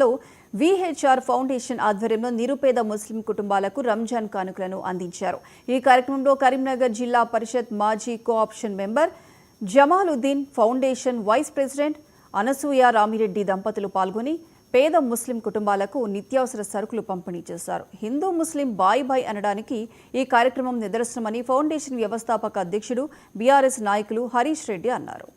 జిల్లాలో VHR foundation ఆధ్వర్యంలో నిరుపేద ముస్లిం కుటుంబాలకు రంజాన్ కానుకలను అందించారు। ఈ కార్యక్రమంలో కరీంనగర్ జిల్లా పరిషత్ మాజీ cooption member Jamaluddin, foundation vice president Anasuya Ramireddy దంపతులు పాల్గొని పేద ముస్లిం కుటుంబాలకు నిత్యావసర సరుకులు పంపిణీ చేశారు। హిందూ ముస్లిం బాయ్ బాయ్ అనడానికి ఈ కార్యక్రమం నిదర్శనమని ఫౌండేషన్ వ్యవస్థాపక అధ్యక్షుడు బీఆర్ఎస్ నాయకులు హరీష్ రెడ్డి అన్నారు।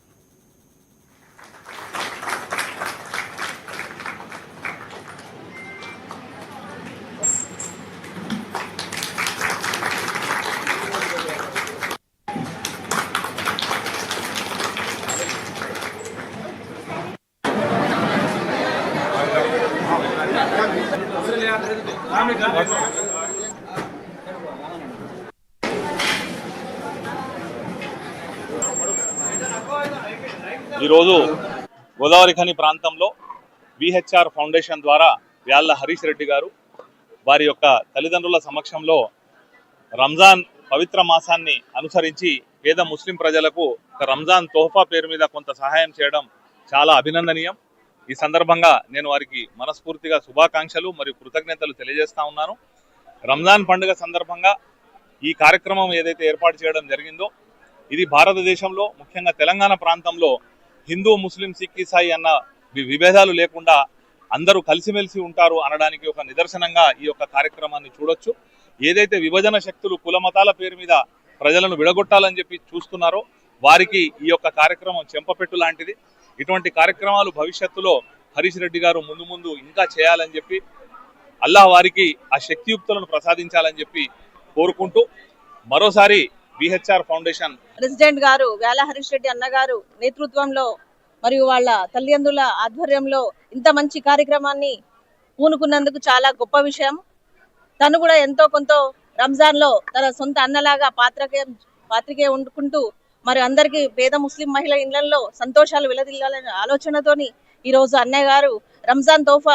ఈరోజు గోదావరి ఖని ప్రాంతంలో విహెచ్ఆర్ ఫౌండేషన్ ద్వారా వ్యాళ్ళ హరీష్ రెడ్డి గారు వారి యొక్క తల్లిదండ్రుల సమక్షంలో రంజాన్ పవిత్ర మాసాన్ని అనుసరించి పేద ముస్లిం ప్రజలకు రంజాన్ తోహఫా పేరు మీద కొంత సహాయం చేయడం చాలా అభినందనీయం। ఈ సందర్భంగా నేను వారికి మనస్ఫూర్తిగా శుభాకాంక్షలు మరియు కృతజ్ఞతలు తెలియజేస్తా ఉన్నాను। రంజాన్ పండుగ సందర్భంగా ఈ కార్యక్రమం ఏదైతే ఏర్పాటు చేయడం జరిగిందో ఇది భారతదేశంలో ముఖ్యంగా తెలంగాణ ప్రాంతంలో హిందూ ముస్లిం సిక్ ఇసాయి అన్న విభేదాలు లేకుండా అందరూ కలిసిమెలిసి ఉంటారు అనడానికి ఒక నిదర్శనంగా ఈ యొక్క కార్యక్రమాన్ని చూడొచ్చు। ఏదైతే విభజన శక్తులు కుల మతాల పేరు మీద ప్రజలను విడగొట్టాలని చెప్పి చూస్తున్నారో వారికి ఈ యొక్క కార్యక్రమం చెంపపెట్టు లాంటిది। ఇటువంటి కార్యక్రమాలు భవిష్యత్తులో హరీష్ రెడ్డి గారు ముందు ఇంకా చేయాలని చెప్పి అల్లాహ్ వారికి ఆ శక్తియుక్తులను ప్రసాదించాలని చెప్పి కోరుకుంటూ మరోసారి విహెచ్ఆర్ ఫౌండేషన్ ప్రెసిడెంట్ గారు వ్యాల హరీష్ రెడ్డి అన్నగారు నేతృత్వంలో మరియు వాళ్ళ తల్లిదండ్రుల ఆధ్వర్యంలో ఇంత మంచి కార్యక్రమాన్ని పూనుకున్నందుకు చాలా గొప్ప విషయం। తను కూడా ఎంతో కొంత రంజాన్ లో తన సొంత అన్నలాగా పాత్రికే వండుకుంటూ మరి అందరికీ పేద ముస్లిం మహిళల ఇళ్లలో సంతోషాలు వెలదిల్లాలనే ఆలోచనతోని ఈ రోజు అన్నయ్య గారు రంజాన్ తోఫా